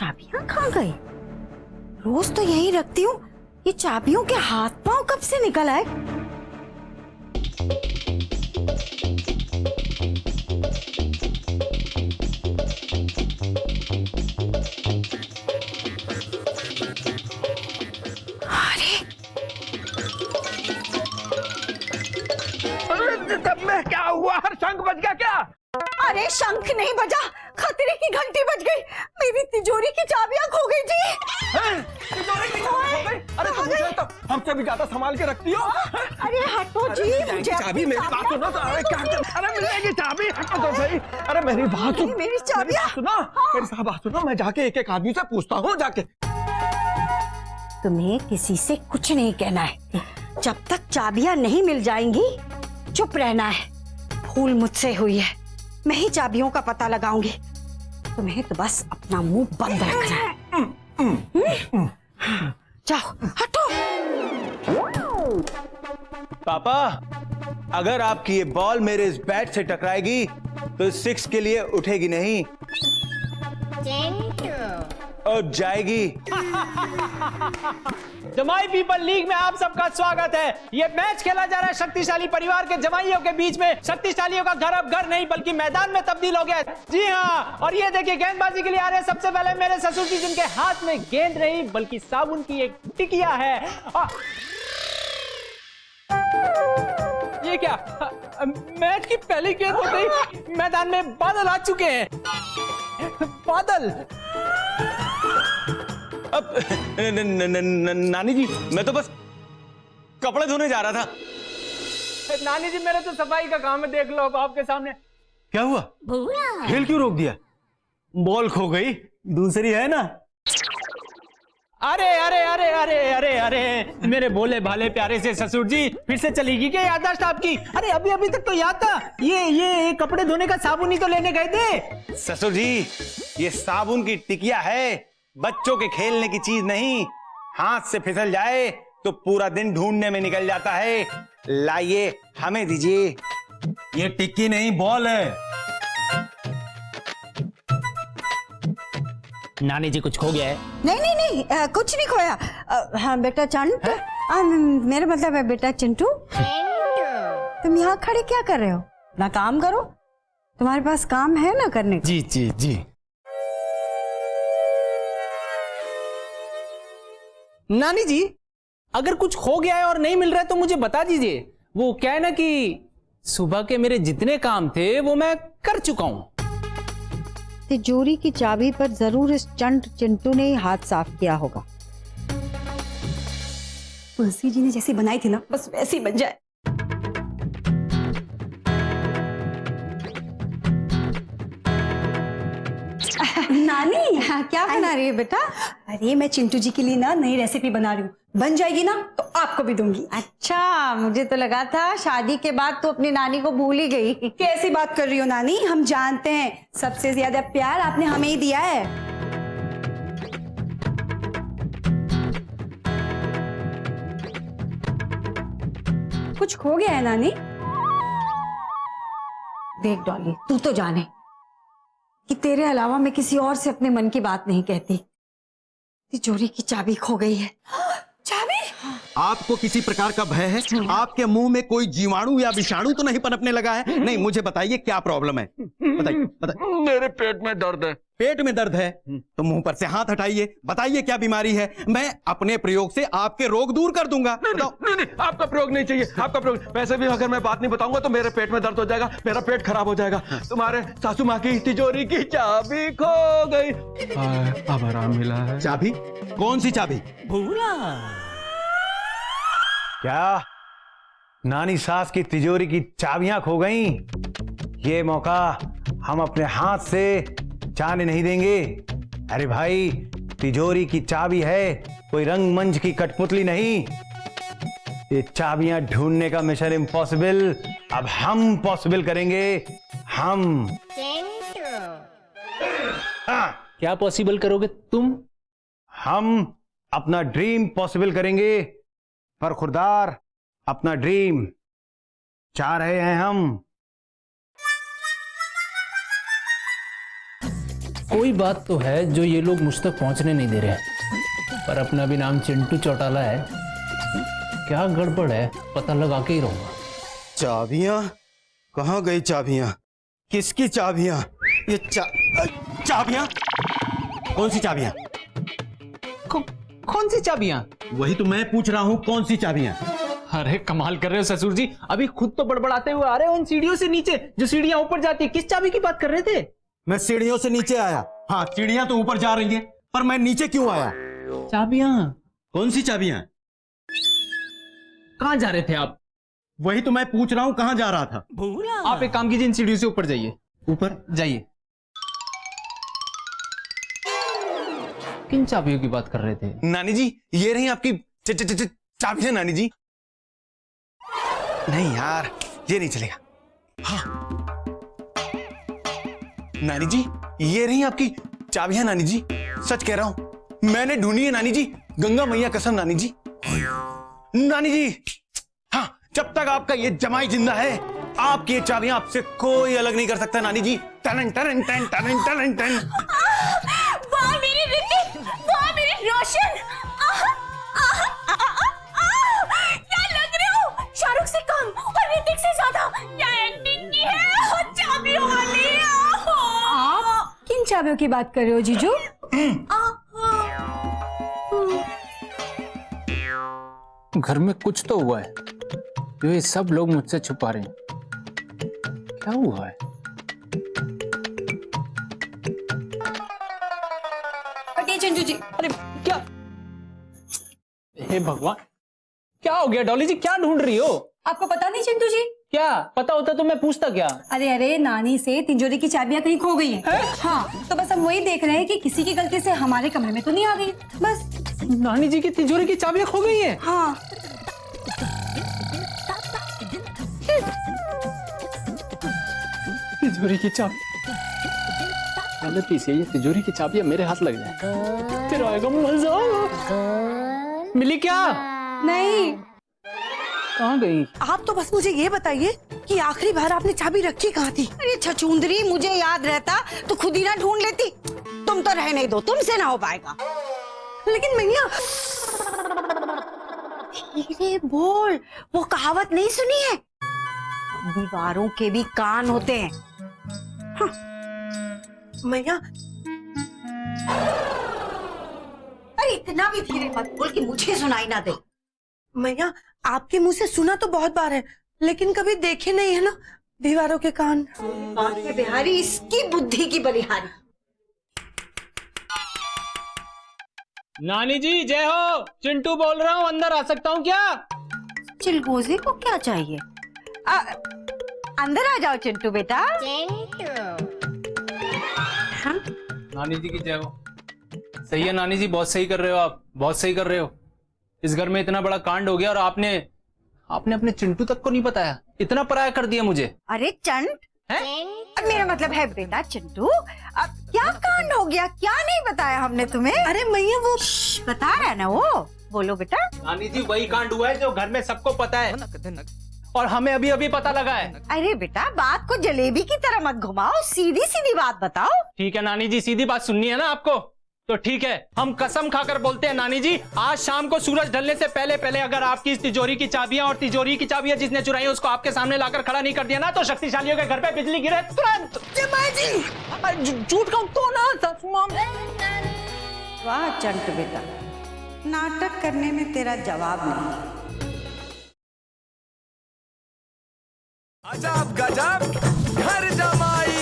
चाबियां कहाँ गई? रोज तो यही रखती हूँ, ये चाबियों के हाथ पांव कब से निकल आए? तब में क्या हुआ? शंख बज गया क्या? अरे शंख नहीं बजा, खतरे की घंटी बज गई। मेरी तिजोरी की चाबियां खो गई जी। तिजोरी की चाबी खो गई? अरे तुम मुझे तो हमसे भी ज्यादा संभाल के रखती हो। अरे हटो जी, मुझे चाबी मेरी बात सुनो तो। अरे क्या अरे मिलेगी चाबी, हटो तो सही। अरे मेरी बात सुनो, मेरी चाबियां सुनो, मेरी साहब बात सुनो। मैं जाके एक एक आदमी से पूछता हूँ जाके। तुम्हें किसी से कुछ नहीं कहना है। जब तक चाबियां नहीं मिल जाएंगी चुप रहना है। भूल मुझसे हुई है, मैं ही चाबियों का पता लगाऊंगी। तुम्हें तो बस अपना मुंह बंद रखना है। जाओ हटो। पापा, अगर आपकी ये बॉल मेरे इस बैट से टकराएगी तो इस 6 के लिए उठेगी नहीं और जाएगी। जमाई पीपल लीग में आप सबका स्वागत है। ये मैच खेला जा रहा है शक्तिशाली परिवार के जमाइयों के बीच में। शक्तिशालियों का घर अब घर नहीं बल्कि मैदान में तब्दील हो गया है। जी हाँ, और ये देखिए गेंदबाजी के लिए आ रहे हैं सबसे पहले मेरे ससुर जी, जिनके हाथ में गेंद नहीं बल्कि साबुन की एक टिकिया है। ये क्या? मैच की पहली गेंद हो गई। मैदान में बादल आ चुके हैं। बादल। अब नानी जी, मैं तो बस कपड़े धोने जा रहा था। नानी जी, मेरे तो सफाई का काम है, देख लो अब आपके सामने। क्या हुआ? खेल क्यों रोक दिया? बॉल खो गई, दूसरी है ना। अरे अरे अरे अरे अरे अरे मेरे भोले भाले प्यारे से ससुर जी, फिर से चलेगी क्या याददाश्त आपकी? अरे अभी अभी तक तो याद था। ये कपड़े धोने का साबुन ही तो लेने गए थे। ससुर जी, ये साबुन की टिकिया है, बच्चों के खेलने की चीज नहीं। हाथ से फिसल जाए तो पूरा दिन ढूंढने में निकल जाता है। लाइए, हमें दीजिए। ये टिक्की नहीं, बॉल है। नानी जी, कुछ खो गया है? नहीं नहीं नहीं, कुछ नहीं खोया। हाँ बेटा चंट, मेरा मतलब है बेटा चिंटू। तुम यहाँ खड़े क्या कर रहे हो? ना काम करो, तुम्हारे पास काम है ना करने को? जी जी जी। नानी जी, अगर कुछ खो गया है और नहीं मिल रहा है तो मुझे बता दीजिए। वो क्या है ना कि सुबह के मेरे जितने काम थे वो मैं कर चुका हूं। तिजोरी की चाबी पर जरूर इस चंट चिंटू ने ही हाथ साफ किया होगा। तुलसी जी ने जैसी बनाई थी ना, बस वैसी बन जाए। नानी, हाँ, क्या बना रही है बेटा? अरे मैं चिंटू जी के लिए ना नई रेसिपी बना रही हूँ, बन जाएगी ना तो आपको भी दूंगी। अच्छा, मुझे तो लगा था शादी के बाद तो अपनी नानी को भूल ही गई। कैसी बात कर रही हो नानी? हम जानते हैं सबसे ज्यादा प्यार आपने हमें ही दिया है। कुछ खो गया है नानी? देख डॉली, तू तो जाने कि तेरे अलावा मैं किसी और से अपने मन की बात नहीं कहती। तिजोरी की चाबी खो गई है। चाबी? आपको किसी प्रकार का भय है? आपके मुंह में कोई जीवाणु या विषाणु तो नहीं पनपने लगा है? नहीं, मुझे बताइए क्या प्रॉब्लम है, बताइए बताइए। मेरे पेट में दर्द है। पेट में दर्द है तो मुंह पर से हाथ हटाइए, बताइए क्या बीमारी है। मैं अपने प्रयोग से आपके रोग दूर कर दूंगा। नहीं, आपका प्रयोग नहीं चाहिए, आपका प्रयोग। वैसे भी अगर मैं बात नहीं बताऊंगा तो मेरे पेट में दर्द हो जाएगा, मेरा पेट खराब हो जाएगा। तुम्हारे सासू माँ की तिजोरी की चाबी खो गई। अब आराम मिला है। चाबी? कौन सी चाबी? क्या नानी सास की तिजोरी की चाबियां खो गईं? ये मौका हम अपने हाथ से जाने नहीं देंगे। अरे भाई, तिजोरी की चाबी है, कोई रंगमंच की कठपुतली नहीं। ये चाबियां ढूंढने का मिशन इम्पॉसिबल अब हम पॉसिबल करेंगे। हम। हाँ, क्या पॉसिबल करोगे तुम? हम अपना ड्रीम पॉसिबल करेंगे। पर खुरदार, अपना ड्रीम चाह रहे हैं हम। कोई बात तो है जो ये लोग मुझ तक पहुंचने नहीं दे रहे हैं, पर अपना भी नाम चिंटू चौटाला है। क्या गड़बड़ है पता लगा के ही रहूंगा। चाबियां कहाँ गई? चाबियां किसकी चाबियां? ये चाबियां कौन सी चाबियां? कौन सी चाबियां? वही तो मैं पूछ रहा हूँ, कौन सी चाबियां? अरे कमाल कर रहे हो ससुर जी, अभी खुद तो बड़बड़ाते हुए आ रहे हो उन सीढ़ियों से नीचे जो सीढ़ियां ऊपर जाती है। किस चाबी की बात कर रहे थे? मैं सीढ़ियों से नीचे आया। हाँ, सीढ़ियां तो ऊपर जा रही हैं, पर मैं नीचे क्यों आया? चाबियां? कौन सी चाबियां? कहां जा रहे थे आप? वही तो मैं पूछ रहा हूँ, कहाँ जा रहा था? आप एक काम कीजिए, इन सीढ़ियों से ऊपर जाइए। ऊपर जाइए। किन चाबियों की बात कर रहे थे? नानी जी, ये रही आपकी चाबियां नानी जी। नहीं यार, ये नहीं चलेगा। हाँ नानी जी, ये रही आपकी चाबियां नानी जी। सच कह रहा हूं, मैंने ढूंढी है नानी जी, गंगा मैया कसम नानी जी। नानी जी, हाँ, जब तक आपका ये जमाई जिंदा है, आपकी ये चाबियां आपसे कोई अलग नहीं कर सकता नानी जी। टन टन टन टन टन टन। वाह मेरी रिद्धि, वाह मेरी रोशन, क्या लग रहे हो? शाहरुख से कम और ऋतिक से ज्यादा क्या एक्टिंग की है चाबियों वाली। आप किन चाबियों की बात कर रहे हो जीजू? घर में कुछ तो हुआ है जो ये सब लोग मुझसे छुपा रहे हैं। क्या हुआ है? चिंटू जी, अरे क्या? हे भगवान, क्या हो गया? डॉली जी क्या ढूंढ रही हो? आपको पता नहीं चिंटू जी? क्या पता होता तो मैं पूछता क्या? अरे नानी से तिजोरी की चाबियां कहीं खो गई हैं। हाँ, तो बस हम वही देख रहे हैं कि किसी की गलती से हमारे कमरे में तो नहीं आ गई। बस। नानी जी की तिजोरी की चाबियां खो गई हैं। हाँ। तिजोरी की चाबी गलती से ये तिजोरी की चाबियां मेरे हाथ लग जाए, फिर आएगा मजा। मिली क्या? नहीं। कहाँ गई? आप तो बस मुझे ये बताइए कि आखिरी बार आपने चाबी रखी कहाँ थी? अरे छछूंदरी, मुझे याद रहता तो खुद ही ना ढूंढ लेती। तुम तो रहने दो, तुमसे ना हो पाएगा। लेकिन मैया, धीरे बोल, वो कहावत नहीं सुनी है? दीवारों के भी कान होते हैं। हाँ। मैया, अरे इतना भी धीरे मत बोल कि मुझे सुनाई ना दे। मैया, आपके मुंह से सुना तो बहुत बार है, लेकिन कभी देखे नहीं है ना दीवारों के कान। बात के बिहारी, इसकी बुद्धि की बलिहारी। नानी जी जय हो, चिंटू बोल रहा हूँ, अंदर आ सकता हूँ क्या? चिलगोजे को क्या चाहिए? अंदर आ जाओ चिंटू बेटा। हाँ? नानी जी की जय हो। सही है नानी जी, बहुत सही कर रहे हो आप, बहुत सही कर रहे हो। इस घर में इतना बड़ा कांड हो गया और आपने अपने चिंटू तक को नहीं बताया, इतना पराया कर दिया मुझे। अरे चंट, मेरा मतलब है बेटा चिंटू, अब क्या कांड हो गया? क्या नहीं बताया हमने तुम्हें? अरे मैया, वो बता रहा है ना वो। बोलो बेटा। नानी जी वही कांड हुआ है जो घर में सबको पता है और हमें अभी अभी पता लगा है। अरे बेटा, बात को जलेबी की तरह मत घुमाओ, सीधी सीधी बात बताओ। ठीक है नानी जी, सीधी बात सुननी है ना आपको, तो ठीक है, हम कसम खाकर बोलते हैं नानी जी, आज शाम को सूरज ढलने से पहले पहले अगर आपकी इस तिजोरी की चाबियां और तिजोरी की चाबियां जिसने चुराई उसको आपके सामने लाकर खड़ा नहीं कर दिया ना, तो शक्तिशालियों के घर पे बिजली गिरे तुरंत। झूठ कहूं तो ना। वाह चंट बेटा, नाटक करने में तेरा जवाब नहीं। अजब गजब घर जमाई।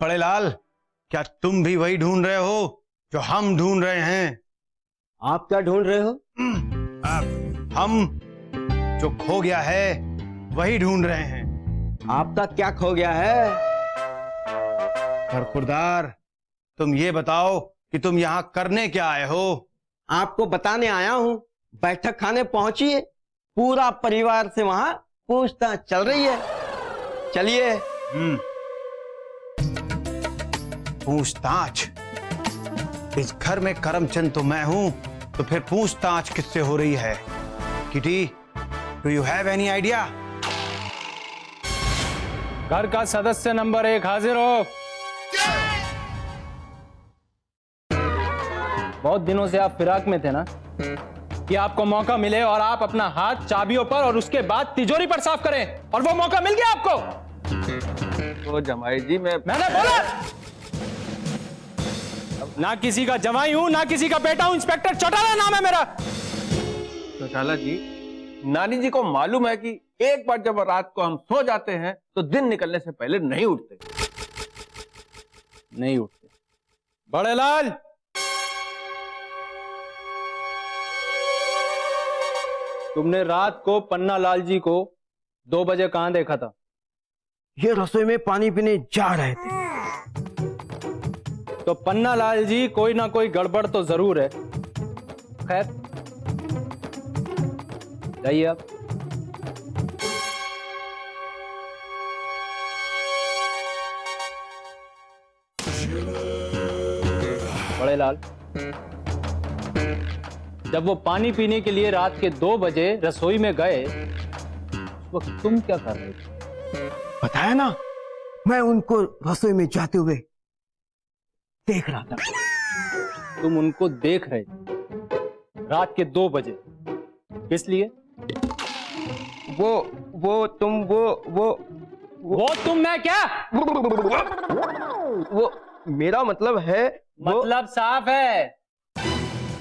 बड़े लाल, क्या तुम भी वही ढूंढ रहे हो जो हम ढूंढ रहे हैं? आप क्या ढूंढ रहे हो? हम जो खो गया है वही ढूंढ रहे हैं। आपका क्या खो गया है? बरखुरदार, तुम ये बताओ कि तुम यहाँ करने क्या आए हो? आपको बताने आया हूँ। बैठक खाने पहुंचिए, पूरा परिवार से वहां पूछताछ चल रही है। चलिए। पूछताछ? इस घर में करमचंद तो मैं हूं, तो फिर पूछताछ किससे हो रही है? Kitty, do you have any idea? घर का सदस्य नंबर 1 हाजिर हो। बहुत दिनों से आप फिराक में थे ना, कि आपको मौका मिले और आप अपना हाथ चाबियों पर और उसके बाद तिजोरी पर साफ करें, और वो मौका मिल गया आपको। तो जमाई जी मैंने बोला ना किसी का जवाई हूं ना किसी का बेटा हूं, इंस्पेक्टर चौटाला नाम है मेरा। चौटाला जी, नानी जी को मालूम है कि एक बार जब रात को हम सो जाते हैं तो दिन निकलने से पहले नहीं उठते। नहीं उठते। बड़े लाल, तुमने रात को पन्ना लाल जी को 2 बजे कहां देखा था? ये रसोई में पानी पीने जा रहे थे। तो पन्ना लाल जी कोई ना कोई गड़बड़ तो जरूर है। खैर, जाइए आप। बड़े लाल, जब वो पानी पीने के लिए रात के 2 बजे रसोई में गए, वो तुम क्या कर रहे थे? बताया ना, मैं उनको रसोई में जाते हुए देख रहा था। तुम उनको देख रहे थे रात के 2 बजे, किस लिए? वो तुम मैं क्या? वो मेरा मतलब है मतलब साफ है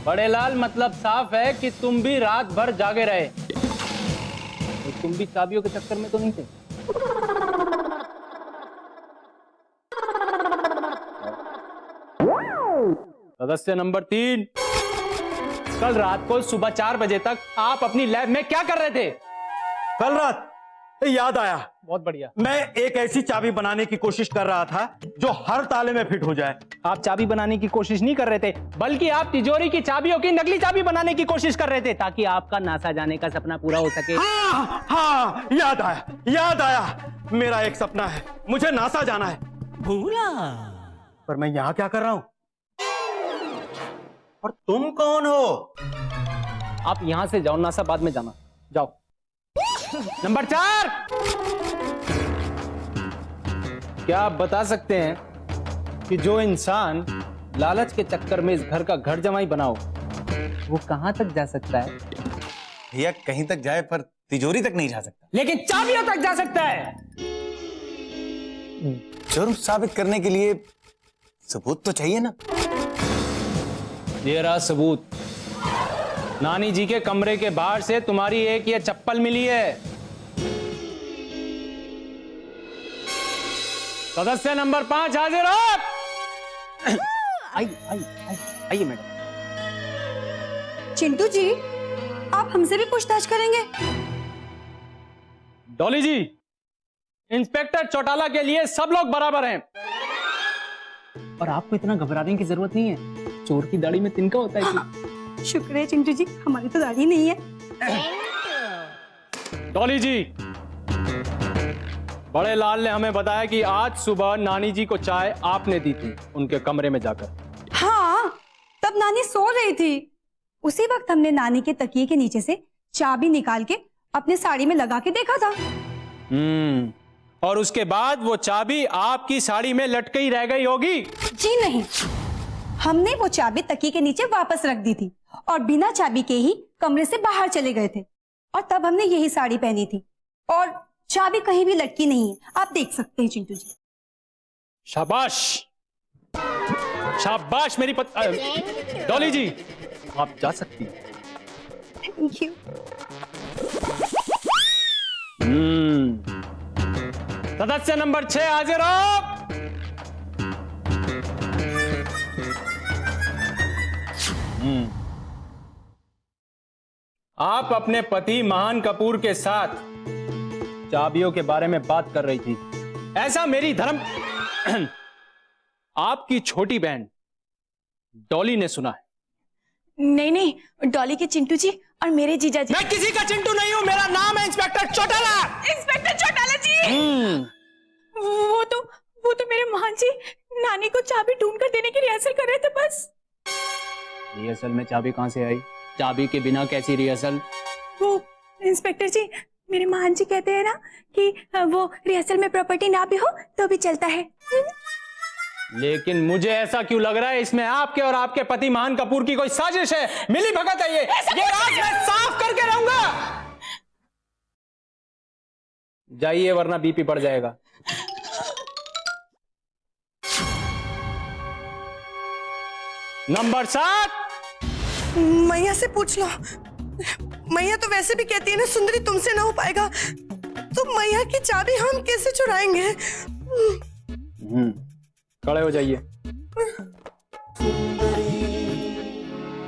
बड़े लाल, मतलब साफ है कि तुम भी रात भर जागे रहे। तो तुम भी चाबियों के चक्कर में तो नहीं थे? सदस्य नंबर 3, कल रात को सुबह 4 बजे तक आप अपनी लैब में क्या कर रहे थे? कल रात याद आया। बहुत बढ़िया। मैं एक ऐसी चाबी बनाने की कोशिश कर रहा था जो हर ताले में फिट हो जाए। आप चाबी बनाने की कोशिश नहीं कर रहे थे, बल्कि आप तिजोरी की चाबियों की नकली चाबी बनाने की कोशिश कर रहे थे, ताकि आपका नासा जाने का सपना पूरा हो सके। हाँ, याद आया। मेरा एक सपना है, मुझे नासा जाना है। भूला। पर मैं यहाँ क्या कर रहा हूँ? और तुम कौन हो? आप यहां से जाओ, नासा बाद में जाना। जाओ। नंबर 4, क्या आप बता सकते हैं कि जो इंसान लालच के चक्कर में इस घर का घर जमाई बनाओ, वो कहां तक जा सकता है? भैया, कहीं तक जाए पर तिजोरी तक नहीं जा सकता। लेकिन चाबियों तक जा सकता है। जुर्म साबित करने के लिए सबूत तो चाहिए ना। ये रहा सबूत। नानी जी के कमरे के बाहर से तुम्हारी एक ये चप्पल मिली है। सदस्य नंबर 5 हाजिर हो। आइए मैडम। चिंटू जी, आप हमसे भी पूछताछ करेंगे? डॉली जी, इंस्पेक्टर चौटाला के लिए सब लोग बराबर हैं, और आपको इतना घबराने की जरूरत नहीं है। चोर की दाढ़ी में तिनका होता है कि? शुक्र है चिंटू जी, हमारी तो दाढ़ी नहीं है। डॉली जी, बड़े लाल ने हमें बताया कि आज सुबह नानी जी को चाय आपने दी थी उनके कमरे में जाकर। हाँ, तब नानी सो रही थी। उसी वक्त हमने नानी के तकिए के नीचे से चाबी निकाल के अपने साड़ी में लगा के देखा था। और उसके बाद वो चाबी आपकी साड़ी में लटकी रह गई होगी? जी नहीं, हमने वो चाबी तकिए के नीचे वापस रख दी थी और बिना चाबी के ही कमरे से बाहर चले गए थे, और तब हमने यही साड़ी पहनी थी और चाबी कहीं भी लटकी नहीं है। आप देख सकते हैं चिंटू जी। शाबाश, शाबाश मेरी डॉली जी, आप जा सकती हैं। Thank you. सदस्य नंबर 6 हाजिर हो। आप अपने पति महान कपूर के साथ चाबियों के बारे में बात कर रही थी, ऐसा मेरी धर्म आपकी छोटी बहन डॉली ने सुना है। नहीं नहीं, डॉली के चिंटू जी और मेरे जीजा जी। मैं किसी का चिंटू नहीं हूं, मेरा नाम है इंस्पेक्टर चौटाला। इंस्पेक्टर चौटाला जी। वो तो मेरे महान जी नानी को चाबी ढूंढ कर देने की रिहर्सल कर रहे थे बस। रिहर्सल में चाबी कहां से आई? चाबी के बिना कैसी रिहर्सल? वो इंस्पेक्टर जी, मेरे महान जी कहते हैं ना कि वो रिहर्सल में प्रॉपर्टी ना भी हो तो भी चलता है। लेकिन मुझे ऐसा क्यों लग रहा है इसमें आपके और आपके पति महान कपूर की कोई साजिश है, मिली भगत है ये राज मैं साफ करके रहूंगा। जाइए वरना बीपी बढ़ जाएगा। नंबर 7। मैया से पूछ लो। मैया तो वैसे भी कहती है ना सुंदरी तुमसे ना हो पाएगा, तो मैया की चाबी हम कैसे चुराएंगे? खड़े हो जाइए,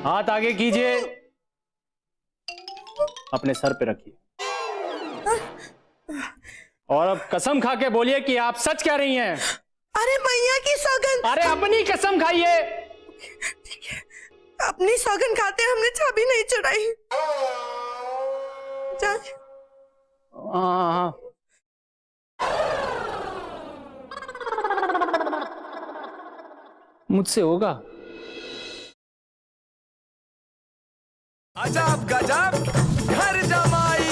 हाथ आगे कीजिए, अपने सर पे रखिए और अब कसम खा के बोलिए कि आप सच कह रही हैं। अरे मैया की सौगंध। अरे अपनी कसम खाइए। अपनी सौगंध खाते हमने चाबी नहीं चुराई। हाँ। मुझसे होगा। अजब गजब घर जमाई।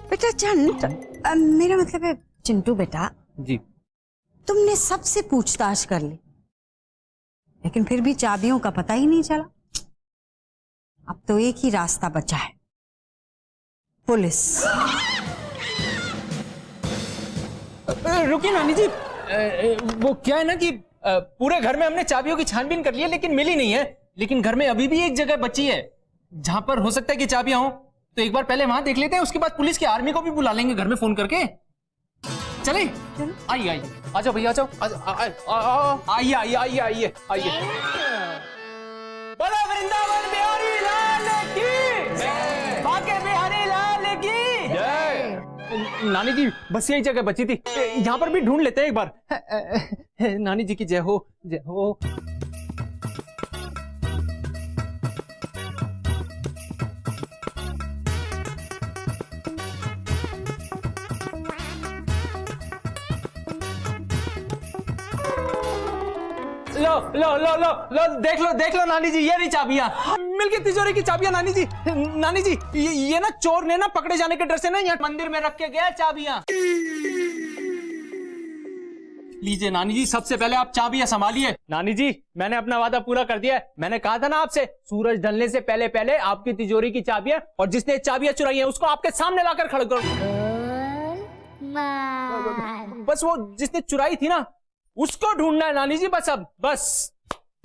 बेटा चंद, मेरा मतलब है चिंटू बेटा जी, तुमने सबसे पूछताछ कर ली लेकिन फिर भी चाबियों का पता ही नहीं चला। अब तो एक ही रास्ता बचा है, पुलिस। रुकिए नानी जी, वो क्या है ना कि पूरे घर में हमने चाबियों की छानबीन कर ली है लेकिन मिली नहीं है। लेकिन घर में अभी भी एक जगह बची है जहां पर हो सकता है कि चाबियां हो, तो एक बार पहले वहां देख लेते हैं, उसके बाद पुलिस की आर्मी को भी बुला लेंगे घर में फोन करके। चले आइए आइए, आ जाओ भैया, आ जाओ, आइए आइए आइए आइए आइए। बोलो वृंदावन बिहारी लाल की जय, बांके बिहारी लाल की जय। नानी जी बस यही जगह बची थी, यहाँ पर भी ढूंढ लेते हैं एक बार। नानी जी की जय हो, जय हो। लो लो लो लो लो, देख लो नानी जी, ये रही चाबियां, मिल गई तिजोरी की चाबियां। नानी जी, नानी जी, ये ना चोर ने ना पकड़े जाने के डर से ना यहाँ मंदिर में रख के गया चाबियां। लीजिए नानी जी, सबसे पहले आप चाबियां संभालिए। नानी जी मैंने अपना वादा पूरा कर दिया है, मैंने कहा था ना आपसे सूरज ढलने से पहले पहले आपकी तिजोरी की चाबियां और जिसने चाबियां चुराई हैं उसको आपके सामने लाकर खड़ा करो। बस वो जिसने चुराई थी ना उसको ढूंढना है नानी जी, बस अब बस।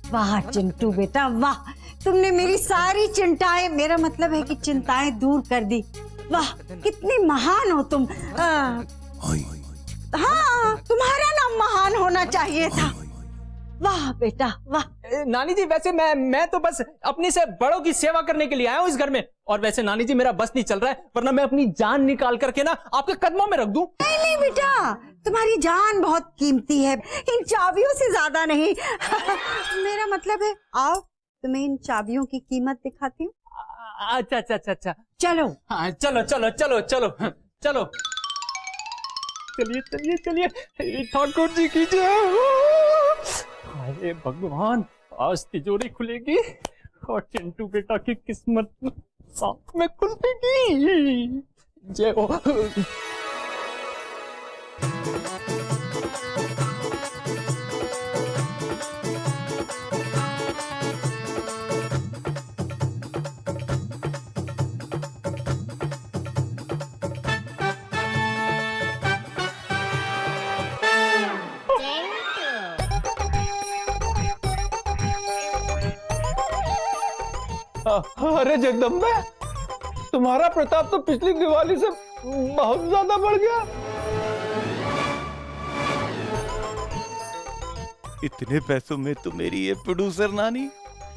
वाह चिंटू बेटा वाह, तुमने मेरी सारी चिंताएं, मेरा मतलब है कि चिंताएं दूर कर दी। वाह कितनी महान हो तुम। हाँ तुम्हारा नाम महान होना चाहिए था। वाह बेटा वाह। नानी जी वैसे मैं तो बस अपनी से बड़ों की सेवा करने के लिए आया हूँ इस घर में, और वैसे नानी जी मेरा बस नहीं चल रहा है, वरना मैं अपनी जान निकाल करके ना आपके कदमों में रख दूं। नहीं नहीं बेटा, तुम्हारी जान बहुत कीमती है, इन चाबियों से ज्यादा नहीं। मेरा मतलब है आओ तुम्हें इन चाबियों की कीमत दिखाती हूँ। अच्छा अच्छा अच्छा अच्छा, चलो। हाँ चलो चलो चलो चलो चलो, चलिए चलिए चलिए। ठाकुर जी की जय। अरे भगवान, आज तिजोरी खुलेगी और चिंटू बेटा की किस्मत साथ में खुलेगी। जय हो। अरे जगदम्बे, तुम्हारा प्रताप तो पिछली दिवाली से बहुत ज्यादा बढ़ गया। इतने पैसों में तो मेरी ये प्रोड्यूसर नानी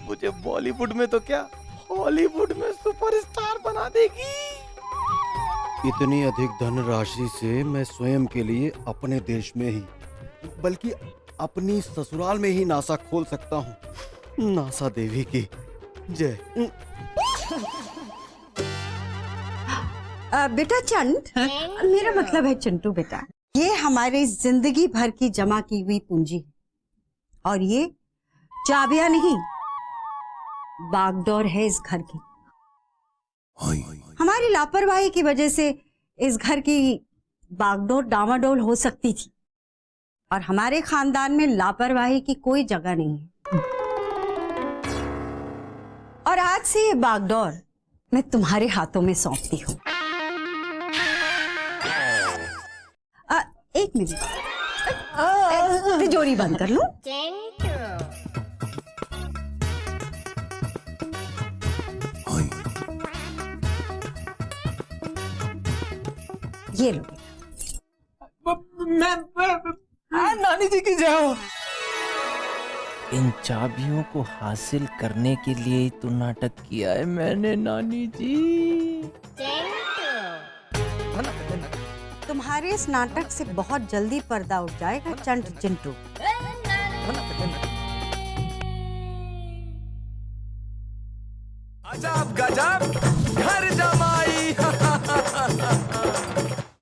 मुझे बॉलीवुड में तो क्या हॉलीवुड में सुपरस्टार बना देगी। इतनी अधिक धनराशि से मैं स्वयं के लिए अपने देश में ही बल्कि अपनी ससुराल में ही नासा खोल सकता हूँ। नासा देवी की जय। बेटा चंद, मेरा मतलब है चिंटू बेटा, ये हमारी जिंदगी भर की जमा की हुई पूंजी है और ये चाबियां नहीं, बागडोर है इस घर की। हमारी लापरवाही की वजह से इस घर की बागडोर डामाडोल हो सकती थी और हमारे खानदान में लापरवाही की कोई जगह नहीं है। और आज से ये बागडोर मैं तुम्हारे हाथों में सौंपती हूँ। एक मिनट, तिजोरी बंद कर लूं? ये लो। नानी जी की जय हो। इन चाबियों को हासिल करने के लिए ही तो नाटक किया है मैंने नानी जी। तुम्हारे इस नाटक से बहुत जल्दी पर्दा उठ जाएगा चंट चिंटू। गजब गजब